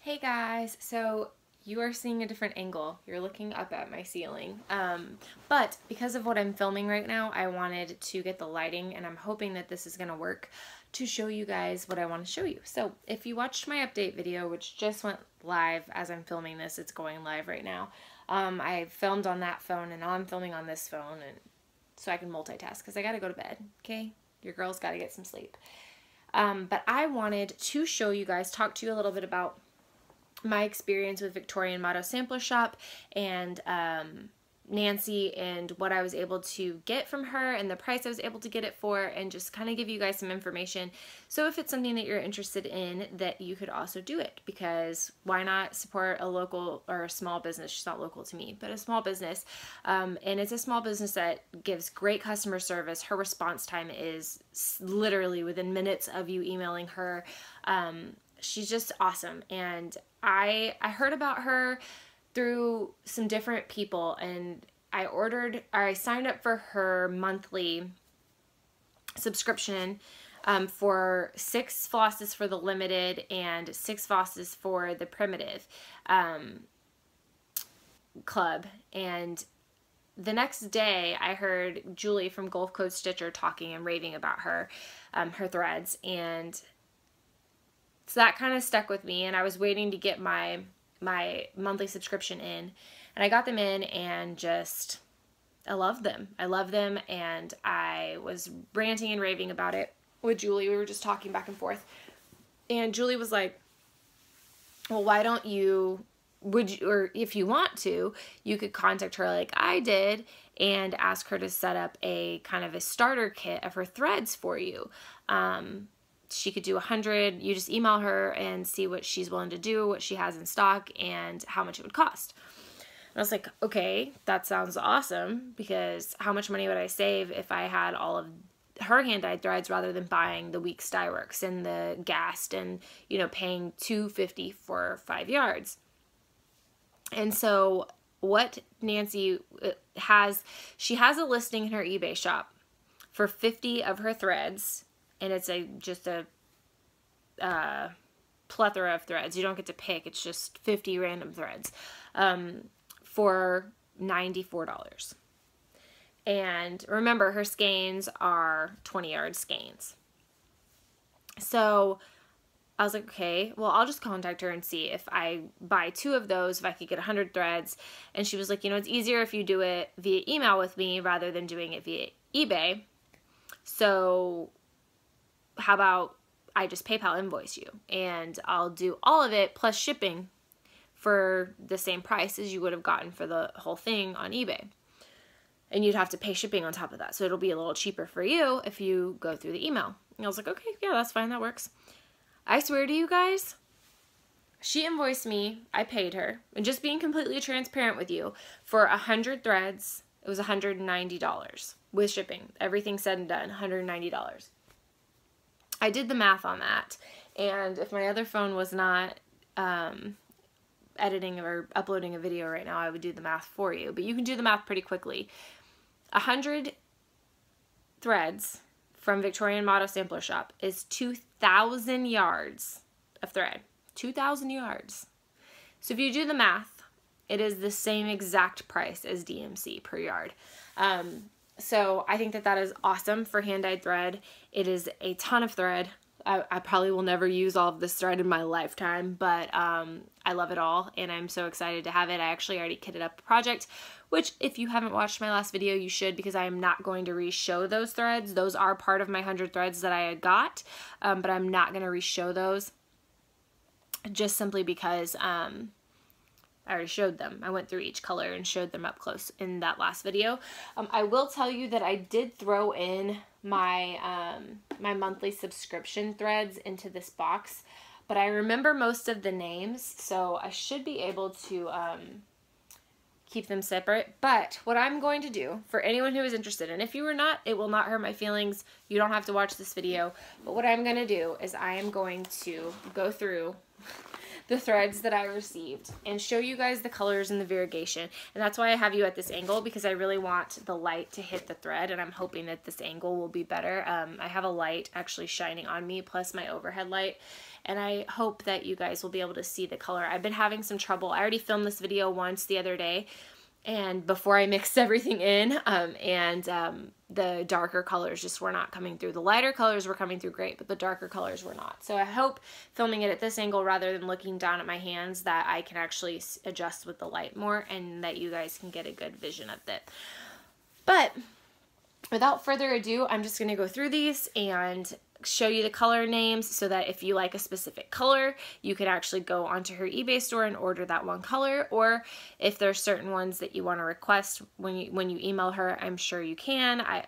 Hey guys, so you are seeing a different angle. You're looking up at my ceiling. But because of what I'm filming right now, I wanted to get the lighting, and I'm hoping that this is going to work to show you guys what I want to show you. So if you watched my update video, which just went live as I'm filming this, it's going live right now. I filmed on that phone, and now I'm filming on this phone, and so I can multitask because I got to go to bed, okay? Your girl's got to get some sleep. But I wanted to show you guys, talk to you a little bit about my experience with Victorian Motto Sampler Shop and Nancy, and what I was able to get from her and the price I was able to get it for, and just kind of give you guys some information. So if it's something that you're interested in, that you could also do it, because why not support a local or a small business? She's not local to me, but a small business. And it's a small business that gives great customer service. Her response time is literally within minutes of you emailing her. She's just awesome, and I heard about her through some different people, and I signed up for her monthly subscription for 6 flosses for the limited and 6 flosses for the primitive club. And the next day I heard Julie from Gulf Coast Stitcher talking and raving about her threads, and so that kind of stuck with me, and I was waiting to get my monthly subscription in, and I got them in, and just, I love them. I love them, and I was ranting and raving about it with Julie. We were just talking back and forth, and Julie was like, well, why don't you, or if you want to, you could contact her like I did and ask her to set up a kind of a starter kit of her threads for you. She could do 100. You just email her and see what she's willing to do, what she has in stock, and how much it would cost. And I was like, okay, that sounds awesome, because how much money would I save if I had all of her hand-dyed threads rather than buying the weak Styworks and the Gast and, you know, paying $2.50 for 5 yards. And so what Nancy has, she has a listing in her eBay shop for 50 of her threads. And it's just a plethora of threads. You don't get to pick. It's just 50 random threads for $94. And remember, her skeins are 20-yard skeins. So I was like, okay, well, I'll just contact her and see if I buy 2 of those, if I could get 100 threads. And she was like, you know, it's easier if you do it via email with me rather than doing it via eBay. So how about I just PayPal invoice you, and I'll do all of it plus shipping for the same price as you would have gotten for the whole thing on eBay. And you'd have to pay shipping on top of that. So it'll be a little cheaper for you if you go through the email. And I was like, okay, yeah, that's fine. That works. I swear to you guys, she invoiced me. I paid her. And just being completely transparent with you, for 100 threads, it was $190 with shipping. Everything said and done, $190. I did the math on that, and if my other phone was not editing or uploading a video right now, I would do the math for you, but you can do the math pretty quickly. 100 threads from Victorian Motto Sampler Shop is 2,000 yards of thread. 2,000 yards. So if you do the math, it is the same exact price as DMC per yard. So I think that that is awesome for hand-dyed thread. It is a ton of thread. I probably will never use all of this thread in my lifetime, but I love it all, and I'm so excited to have it. I actually already kitted up a project, which if you haven't watched my last video, you should, because I am not going to re-show those threads. Those are part of my 100 threads that I had got, but I'm not going to re-show those, just simply because I already showed them. I went through each color and showed them up close in that last video. I will tell you that I did throw in my my monthly subscription threads into this box, but I remember most of the names, so I should be able to keep them separate. But what I'm going to do, for anyone who is interested, and if you are not, it will not hurt my feelings. You don't have to watch this video. But what I'm going to do is I am going to go through the threads that I received and show you guys the colors and the variegation. And that's why I have you at this angle, because I really want the light to hit the thread, and I'm hoping that this angle will be better. I have a light actually shining on me plus my overhead light, and I hope that you guys will be able to see the color. I've been having some trouble. I already filmed this video once the other day, and before I mixed everything in, the darker colors just were not coming through. The lighter colors were coming through great, but the darker colors were not. So I hope filming it at this angle rather than looking down at my hands that I can actually adjust with the light more and that you guys can get a good vision of it. But without further ado, I'm just going to go through these and show you the color names so that if you like a specific color, you could actually go onto her eBay store and order that one color, or if there's certain ones that you want to request when you email her, I'm sure you can. I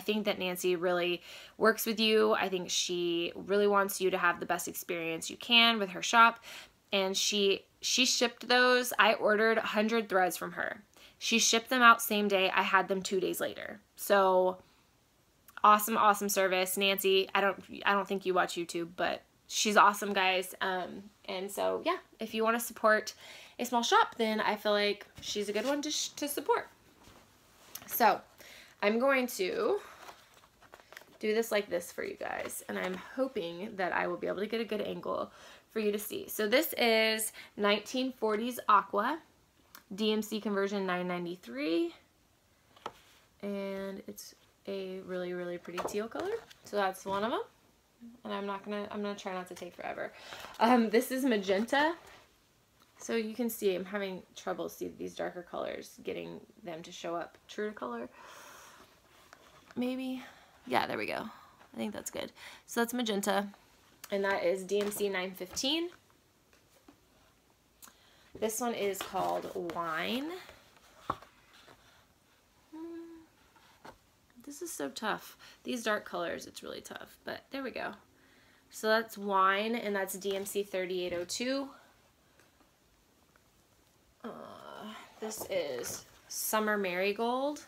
think that Nancy really works with you. I think she really wants you to have the best experience you can with her shop, and she shipped those. I ordered 100 threads from her. She shipped them out same day. I had them 2 days later. So awesome, awesome service. Nancy, I don't think you watch YouTube, but she's awesome, guys. And so, yeah, if you want to support a small shop, then I feel like she's a good one to support. So, I'm going to do this like this for you guys, and I'm hoping that I will be able to get a good angle for you to see. So, this is 1940s Aqua, DMC conversion 993, and it's a really, really pretty teal color. So that's one of them, and I'm gonna try not to take forever. This is magenta. So you can see I'm having trouble see these darker colors, getting them to show up true to color. Maybe, yeah, there we go. I think that's good. So that's magenta, and that is DMC 915. This one is called Wine. This is so tough. These dark colors, it's really tough, but there we go. So that's Wine, and that's DMC 3802. This is Summer Marigold.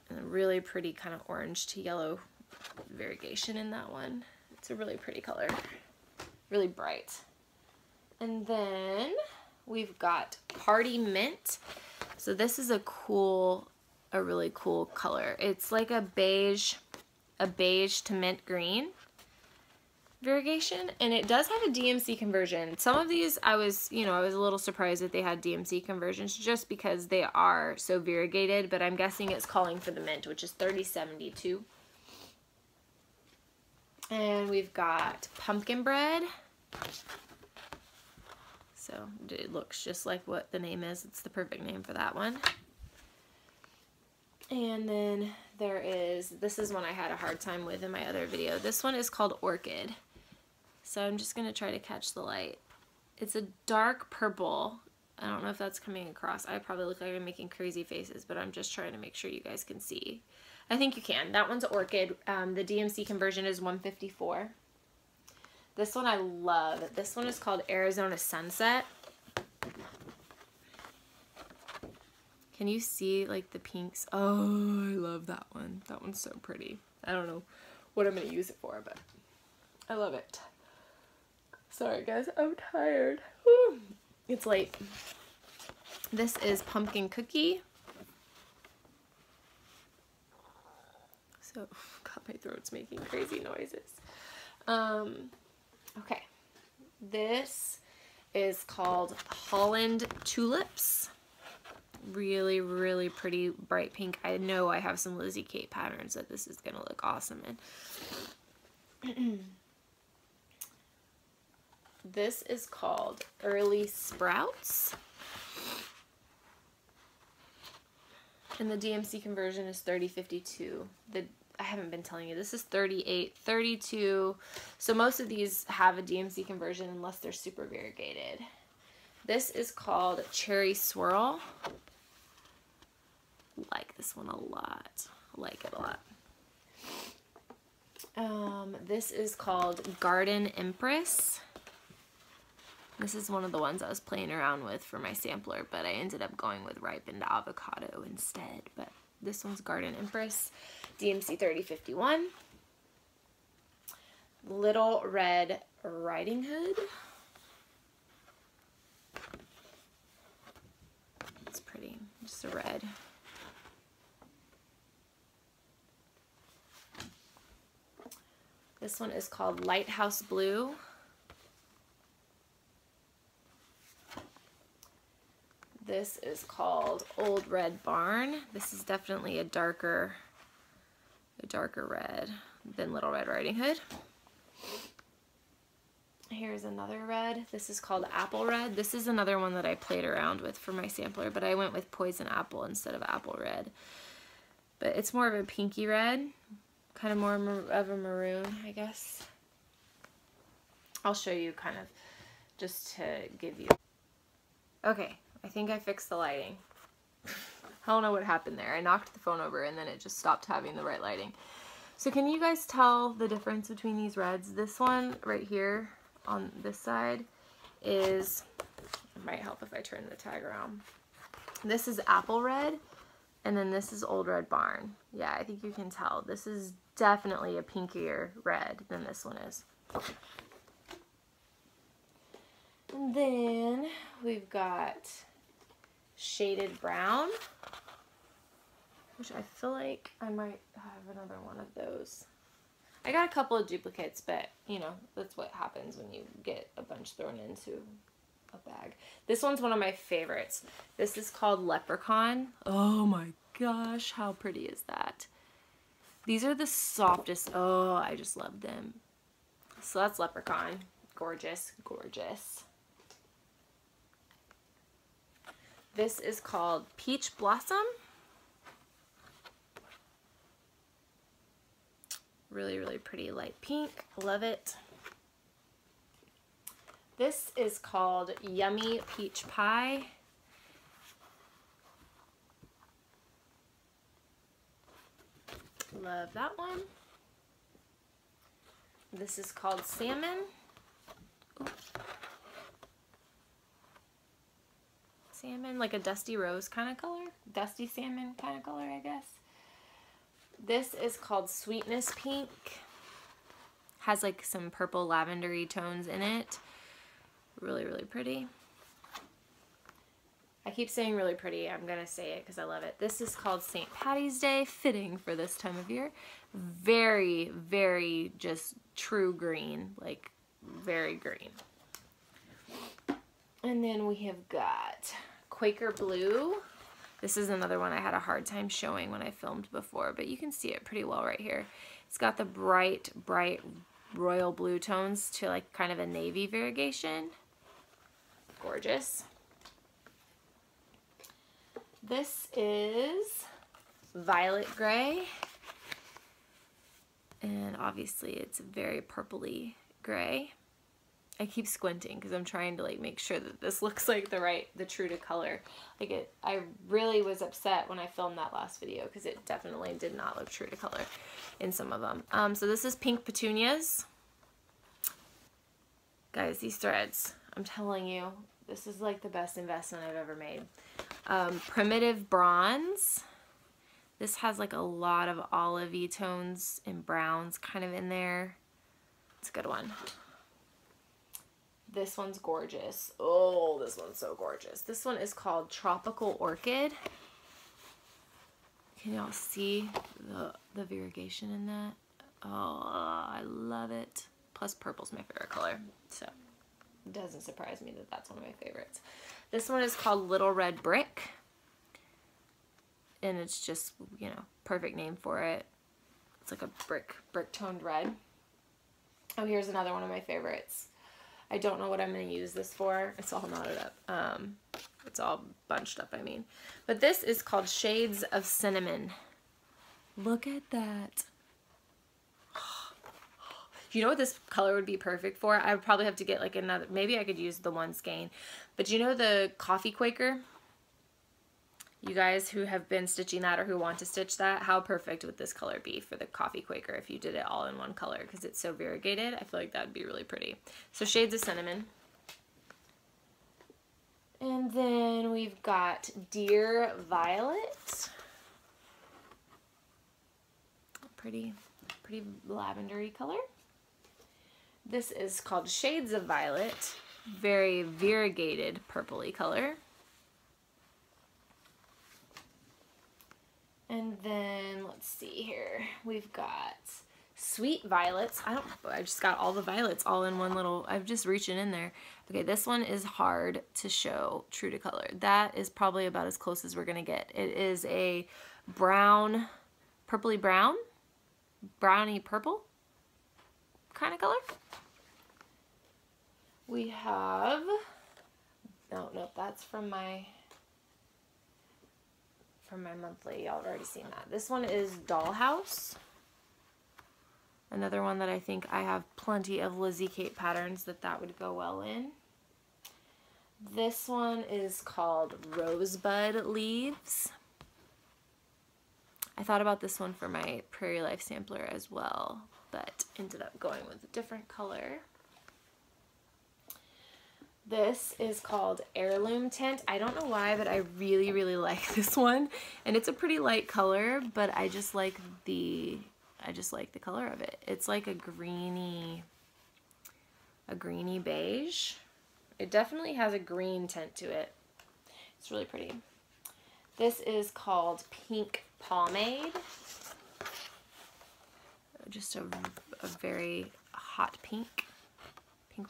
And a really pretty kind of orange to yellow variegation in that one. It's a really pretty color. Really bright. And then we've got Party Mint. So this is a really cool color. It's like a beige to mint green variegation, and it does have a DMC conversion. Some of these I was a little surprised that they had DMC conversions just because they are so variegated, but I'm guessing it's calling for the mint, which is 3072. And we've got Pumpkin Bread. So it looks just like what the name is. It's the perfect name for that one. And then this is one I had a hard time with in my other video. This one is called Orchid. So I'm just going to try to catch the light. It's a dark purple. I don't know if that's coming across. I probably look like I'm making crazy faces, but I'm just trying to make sure you guys can see. I think you can. That one's Orchid. The DMC conversion is 154. This one I love. This one is called Arizona Sunset. Can you see like the pinks? Oh, I love that one. That one's so pretty. I don't know what I'm going to use it for, but I love it. Sorry guys, I'm tired. Whew. It's late. This is Pumpkin Cookie. So, God, my throat's making crazy noises. Okay. This is called Holland Tulips. Really, really pretty bright pink. I know I have some Lizzie Kate patterns that this is going to look awesome in. This is called Early Sprouts. And the DMC conversion is 3052. I haven't been telling you, this is 3832. So most of these have a DMC conversion unless they're super variegated. This is called Cherry Swirl. I like this one a lot. I like it a lot. This is called Garden Empress. This is one of the ones I was playing around with for my sampler, but I ended up going with ripened avocado instead. But this one's Garden Empress, DMC 3051. Little Red Riding Hood. It's pretty, just a red. This one is called Lighthouse Blue. This is called Old Red Barn. This is definitely a darker red than Little Red Riding Hood. Here's another red. This is called Apple Red. This is another one that I played around with for my sampler, but I went with Poison Apple instead of Apple Red. But it's more of a pinky red, kind of more of a maroon, I guess. I'll show you kind of just to give you. Okay, I think I fixed the lighting. I don't know what happened there. I knocked the phone over and then it just stopped having the right lighting. So can you guys tell the difference between these reds? This one right here on this side is, it might help if I turn the tag around. This is Apple Red, and then this is Old Red Barn. Yeah, I think you can tell. This is definitely a pinkier red than this one is. And then we've got Shaded Brown, which I feel like I might have another one of those. I got a couple of duplicates, but you know, that's what happens when you get a bunch thrown into a bag. This one's one of my favorites. This is called Leprechaun. Oh my gosh, how pretty is that? These are the softest. Oh, I just love them. So that's Leprechaun. Gorgeous, gorgeous. This is called Peach Blossom. Really, really pretty light pink. Love it. This is called Yummy Peach Pie. Love that one. This is called Salmon. Ooh. Salmon, like a dusty rose kind of color. Dusty salmon kind of color, I guess. This is called Sweetness Pink. Has like some purple lavendery tones in it. Really, really pretty. I keep saying really pretty. I'm going to say it because I love it. This is called St. Patty's Day, fitting for this time of year. Very, very just true green, like very green. And then we have got Quaker Blue. This is another one I had a hard time showing when I filmed before, but you can see it pretty well right here. It's got the bright, bright royal blue tones to like kind of a navy variegation. Gorgeous. This is Violet Gray. And obviously it's very purpley gray. I keep squinting because I'm trying to like make sure that this looks like the true to color. Like I really was upset when I filmed that last video because it definitely did not look true to color in some of them. So this is Pink Petunias. Guys, these threads, I'm telling you, this is like the best investment I've ever made. Primitive Bronze. This has like a lot of olivey tones and browns kind of in there. It's a good one. This one's gorgeous. Oh, this one's so gorgeous. This one is called Tropical Orchid. Can y'all see the variegation in that? Oh, I love it. Plus purple's my favorite color. So it doesn't surprise me that that's one of my favorites. This one is called Little Red Brick. And it's just, you know, perfect name for it. It's like a brick toned red. Oh, here's another one of my favorites. I don't know what I'm going to use this for. It's all knotted up. It's all bunched up, I mean. But this is called Shades of Cinnamon. Look at that. You know what this color would be perfect for? I would probably have to get like another, maybe I could use the one skein. But you know the Coffee Quaker? You guys who have been stitching that or who want to stitch that, how perfect would this color be for the Coffee Quaker if you did it all in one color because it's so variegated? I feel like that would be really pretty. So Shades of Cinnamon. And then we've got Dear Violet. Pretty lavendery color. This is called Shades of Violet. Very variegated purpley color. And then let's see here. We've got Sweet Violets. I just got all the violets all in one little, I'm just reaching in there. Okay, this one is hard to show true to color. That is probably about as close as we're gonna get. It is a brown, purpley brown, browny purple kind of color. We have, no, that's from my monthly. Y'all have already seen that. This one is Dollhouse. Another one that I think I have plenty of Lizzie Kate patterns that would go well in. This one is called Rosebud Leaves. I thought about this one for my Prairie Life sampler as well, but ended up going with a different color. This is called Heirloom Tint. I don't know why, but I really, really like this one. And it's a pretty light color, but I just like the color of it. It's like a greeny beige. It definitely has a green tint to it. It's really pretty. This is called Pink Pomade. Just a very hot pink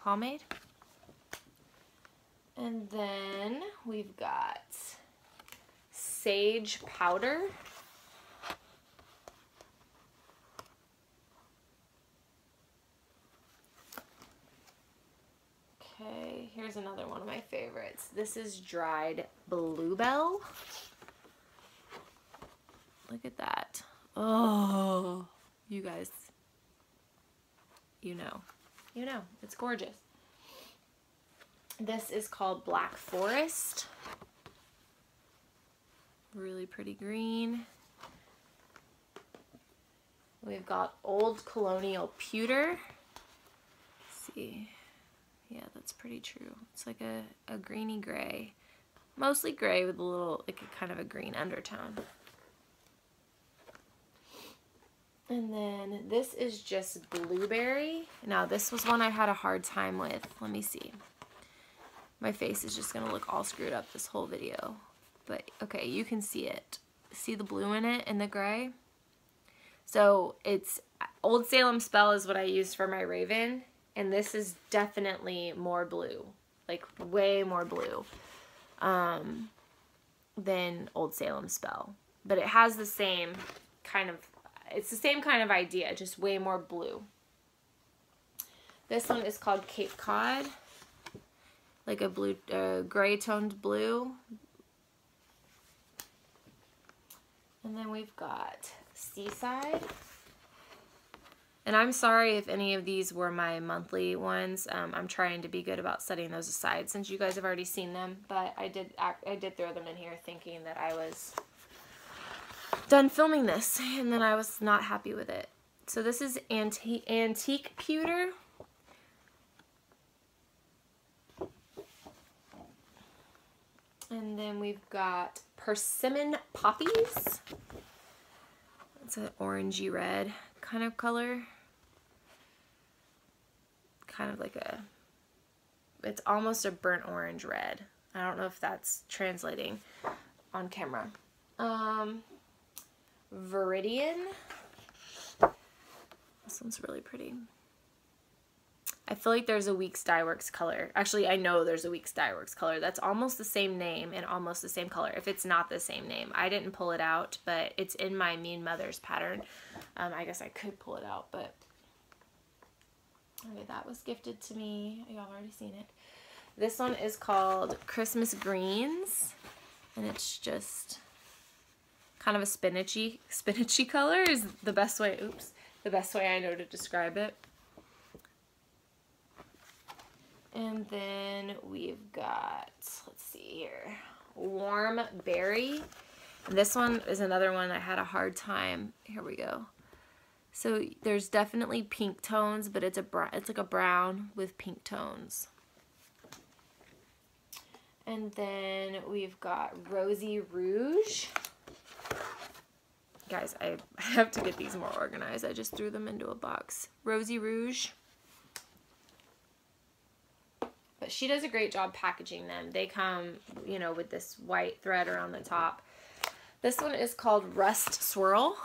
pomade. And then we've got Sage Powder. Okay, here's another one of my favorites. This is Dried Bluebell. Look at that. Oh, you guys, you know, it's gorgeous. This is called Black Forest. Really pretty green. We've got Old Colonial Pewter. Let's see. Yeah, that's pretty true. It's like a greeny gray. Mostly gray with a little, like a kind of a green undertone. And then this is just Blueberry. Now this was one I had a hard time with. Let me see. My face is just gonna look all screwed up this whole video. But okay, you can see it. See the blue in it and the gray? So it's Old Salem Spell is what I used for my Raven. And this is definitely more blue. Like way more blue than Old Salem Spell. But it has the same kind of, it's the same kind of idea, just way more blue. This one is called Cape Cod. Like a blue, gray toned blue. And then we've got Seaside. And I'm sorry if any of these were my monthly ones. I'm trying to be good about setting those aside since you guys have already seen them. But I did throw them in here thinking that I was done filming this, and then I was not happy with it. So this is Antique Pewter. And then we've got Persimmon Poppies. It's an orangey red kind of color. Kind of like it's almost a burnt orange red. I don't know if that's translating on camera. Viridian. This one's really pretty. I feel like there's a Weeks Dye Works color. Actually, I know there's a Weeks Dye Works color that's almost the same name and almost the same color. If it's not the same name, I didn't pull it out, but it's in my Mean Mothers pattern. I guess I could pull it out, but okay, that was gifted to me. Y'all already seen it. This one is called Christmas Greens, and it's just kind of a spinachy color is the best way. Oops, the best way I know to describe it. And then we've got, let's see here, Warm Berry. And this one is another one I had a hard time. Here we go. So there's definitely pink tones, but it's like a brown with pink tones. And then we've got Rosy Rouge. Guys, I have to get these more organized. I just threw them into a box. Rosy Rouge. But she does a great job packaging them. They come, you know, with this white thread around the top. This one is called Rust Swirl.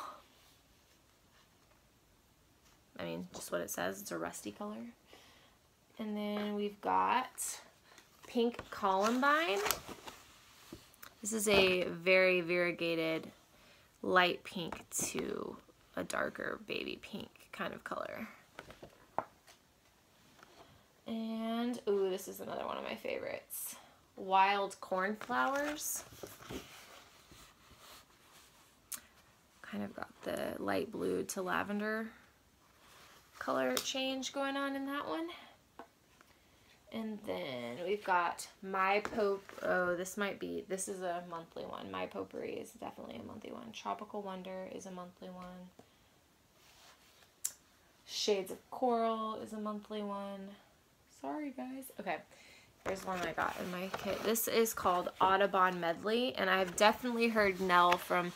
I mean, just what it says. It's a rusty color. And then we've got Pink Columbine. This is a very variegated light pink to a darker baby pink kind of color. And, ooh, this is another one of my favorites. Wild Cornflowers. Kind of got the light blue to lavender color change going on in that one. And then we've got My Pope. Oh, this is a monthly one. My Potpourri is definitely a monthly one. Tropical Wonder is a monthly one. Shades of Coral is a monthly one. Sorry, guys. Okay, here's one I got in my kit. This is called Audubon Medley, and I've definitely heard Nell from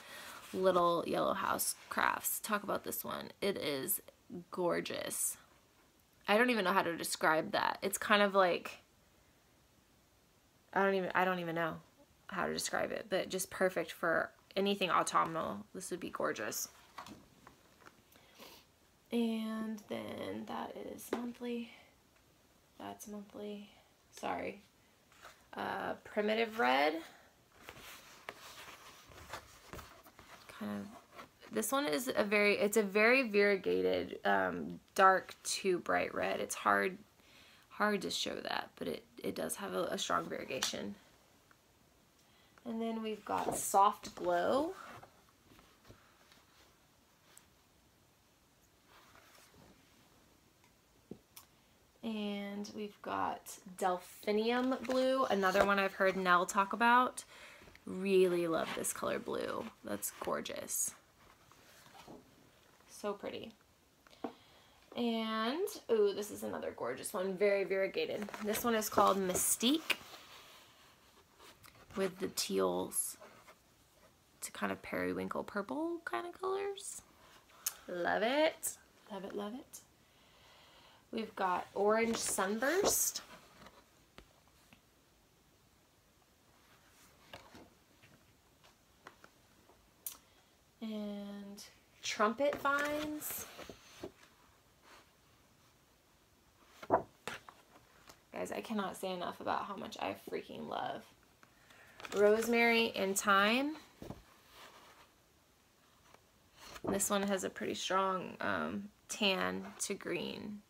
Little Yellow House Crafts talk about this one. It is gorgeous. I don't even know how to describe that. It's kind of like, I don't even know how to describe it, but just perfect for anything autumnal. This would be gorgeous. And then that is monthly. That's monthly. Sorry. Primitive Red. Kind of. This one is it's a very variegated, dark to bright red. It's hard to show that, but it does have a strong variegation. And then we've got Soft Glow. And we've got Delphinium Blue, another one I've heard Nell talk about. Really love this color blue. That's gorgeous. So pretty. And, ooh, this is another gorgeous one. Very variegated. This one is called Mystique with the teals to kind of periwinkle purple kind of colors. Love it. Love it, love it. We've got Orange Sunburst. And Trumpet Vines. Guys, I cannot say enough about how much I freaking love Rosemary and Thyme. This one has a pretty strong tan to green,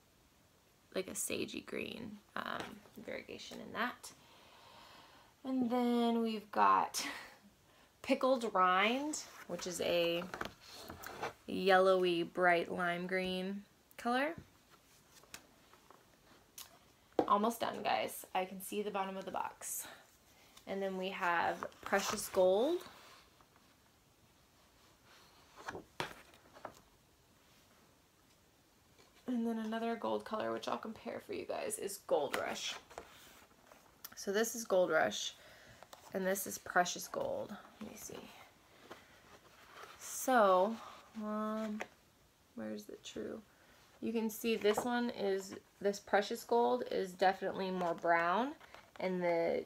like a sagey green variegation in that. And then we've got Pickled Rind, which is a yellowy bright lime green color. Almost done, guys. I can see the bottom of the box. And then we have Precious Gold. And then another gold color, which I'll compare for you guys, is Gold Rush. So this is Gold Rush, and this is Precious Gold. Let me see. So, where's the true? You can see this one is, this Precious Gold is definitely more brown, and the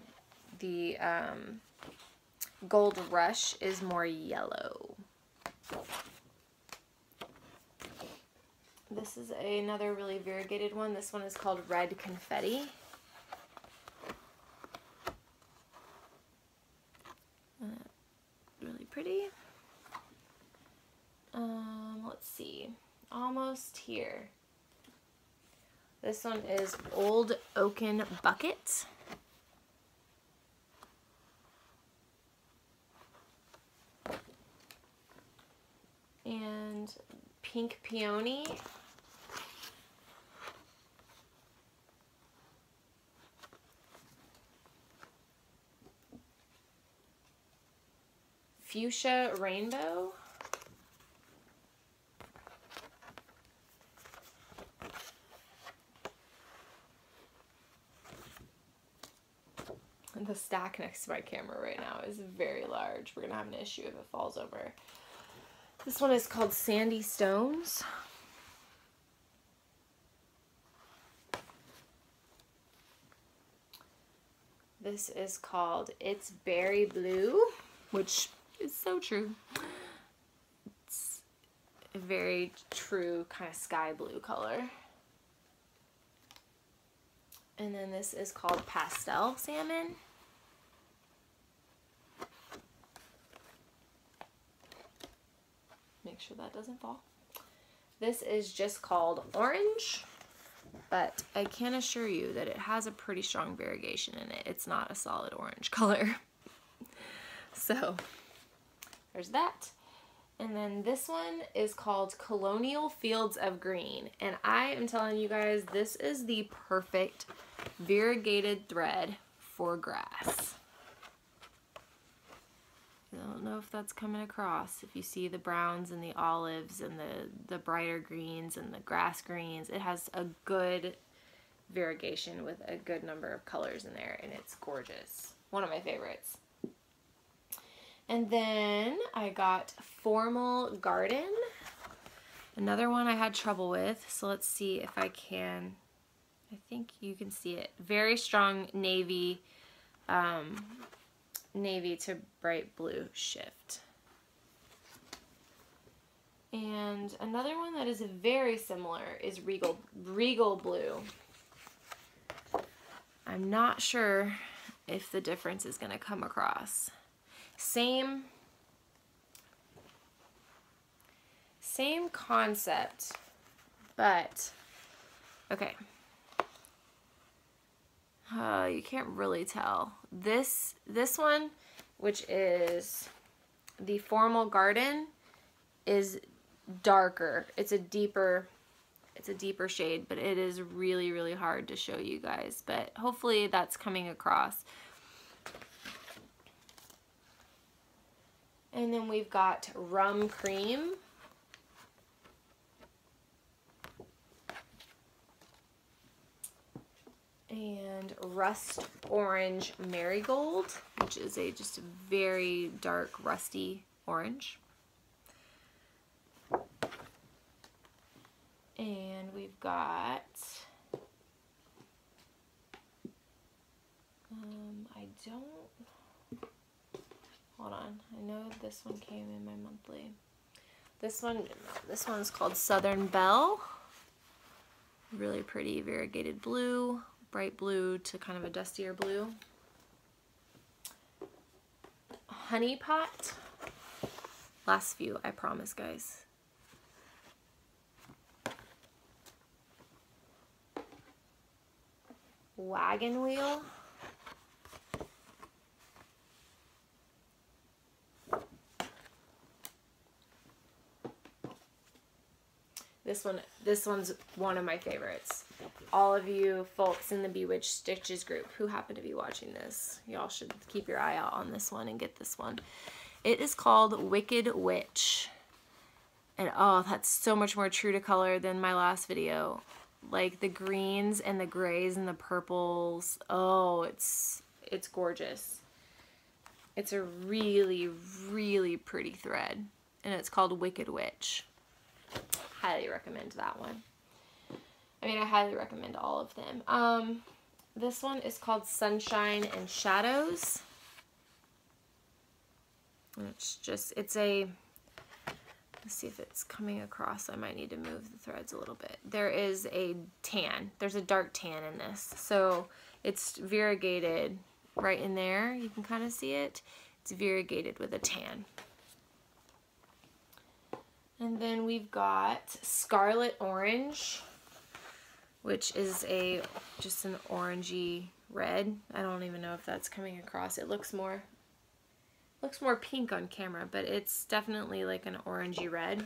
Gold Rush is more yellow. This is another really variegated one. This one is called Red Confetti. Really pretty. Let's see. Almost here. This one is Old Oaken Bucket. And Pink Peony. Fuchsia Rainbow. And the stack next to my camera right now is very large. We're gonna have an issue if it falls over. This one is called Sandy Stones. This is called It's Berry Blue, which is so true. It's a very true kind of sky blue color. And then this is called Pastel Salmon. Make sure that doesn't fall. This is just called Orange, but I can assure you that it has a pretty strong variegation in it. It's not a solid orange color. So there's that. And then this one is called Colonial Fields of Green. And I am telling you guys, this is the perfect variegated thread for grass. I don't know if that's coming across. If you see the browns and the olives and the brighter greens and the grass greens, it has a good variegation with a good number of colors in there, and it's gorgeous. One of my favorites. And then I got Formal Garden. Another one I had trouble with, so let's see if I can. I think you can see it. Very strong navy, navy to bright blue shift. And another one that is very similar is Regal Blue. I'm not sure if the difference is going to come across. Same concept, but okay. You can't really tell. This one, which is the Formal Garden, is darker. It's a deeper shade, but it is really, really hard to show you guys. But hopefully that's coming across. And then we've got Rum Cream. And Rust Orange Marigold, which is just a very dark rusty orange. And we've got, hold on, I know this one came in my monthly. This one's called Southern Belle. Really pretty variegated blue. Bright blue to kind of a dustier blue. Honey Pot. Last few, I promise, guys. Wagon Wheel. This one's one of my favorites. All of you folks in the Bewitched Stitches group who happen to be watching this, y'all should keep your eye out on this one and get this one. It is called Wicked Witch. And oh, that's so much more true to color than my last video. Like the greens and the grays and the purples. Oh, it's gorgeous. It's a really, really pretty thread. And it's called Wicked Witch. Highly recommend that one. I mean, I highly recommend all of them. This one is called Sunshine and Shadows. Let's see if it's coming across. I might need to move the threads a little bit. There is a tan. There's a dark tan in this. So it's variegated right in there. You can kind of see it. It's variegated with a tan. And then we've got Scarlet Orange, which is just an orangey red. I don't even know if that's coming across. It looks more pink on camera, but it's definitely like an orangey red.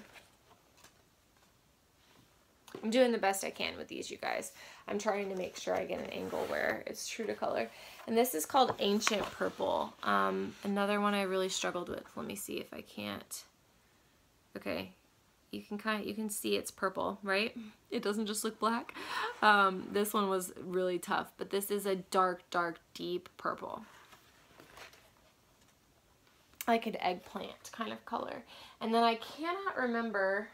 I'm doing the best I can with these, you guys. I'm trying to make sure I get an angle where it's true to color. And this is called Ancient Purple. Another one I really struggled with. Let me see if I can't. Okay. You can see it's purple, right? It doesn't just look black. This one was really tough, but this is a dark, dark, deep purple. Like an eggplant kind of color. And then I cannot remember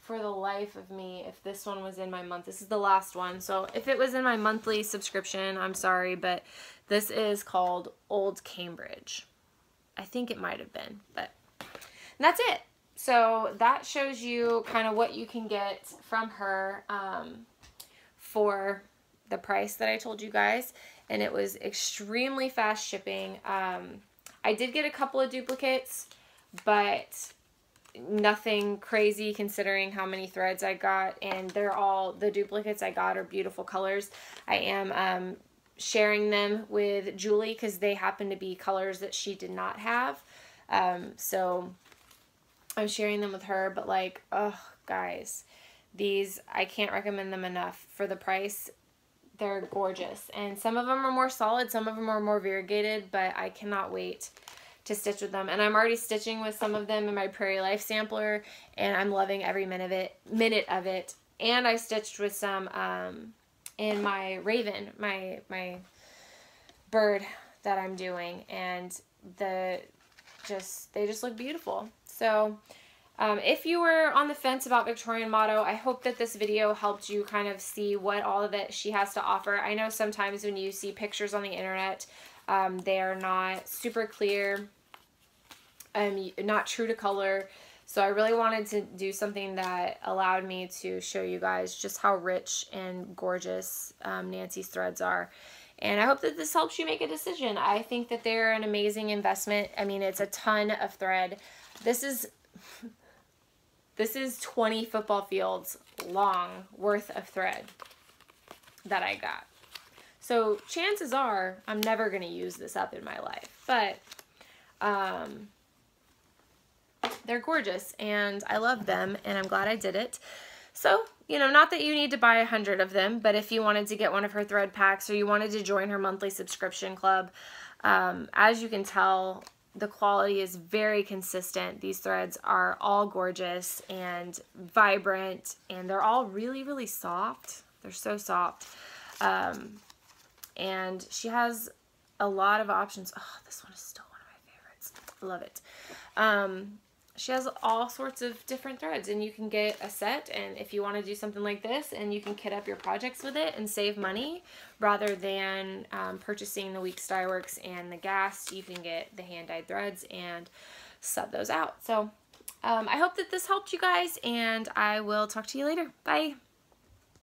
for the life of me if this one was in my month. This is the last one. So if it was in my monthly subscription, I'm sorry, but This is called Old Cambridge. I think it might have been, but that's it. So that shows you kind of what you can get from her for the price that I told you guys. And it was extremely fast shipping. I did get a couple of duplicates, but nothing crazy considering how many threads I got. And they're all, the duplicates I got are beautiful colors. I am sharing them with Julie because they happen to be colors that she did not have. So I'm sharing them with her, but like, oh guys, these, I can't recommend them enough for the price. They're gorgeous. And some of them are more solid, some of them are more variegated, but I cannot wait to stitch with them. And I'm already stitching with some of them in my Prairie Life sampler, and I'm loving every minute of it. And I stitched with some in my Raven, my bird that I'm doing, and they just look beautiful. So if you were on the fence about Victorian Motto, I hope that this video helped you kind of see what all of it she has to offer. I know sometimes when you see pictures on the internet, they are not super clear, not true to color. So I really wanted to do something that allowed me to show you guys just how rich and gorgeous Nancy's threads are. And I hope that this helps you make a decision. I think that they're an amazing investment. I mean, it's a ton of thread. This is 20 football fields long worth of thread that I got. So chances are I'm never going to use this up in my life. But they're gorgeous and I love them and I'm glad I did it. So, you know, not that you need to buy 100 of them, but if you wanted to get one of her thread packs or you wanted to join her monthly subscription club, as you can tell, the quality is very consistent. These threads are all gorgeous and vibrant, and they're all really, really soft. They're so soft. And she has a lot of options. Oh, this one is still one of my favorites. I love it. She has all sorts of different threads, and you can get a set, and if you want to do something like this, and you can kit up your projects with it and save money rather than purchasing the Weeks Dye Works and the gas, you can get the hand-dyed threads and sub those out. So I hope that this helped you guys, and I will talk to you later. Bye!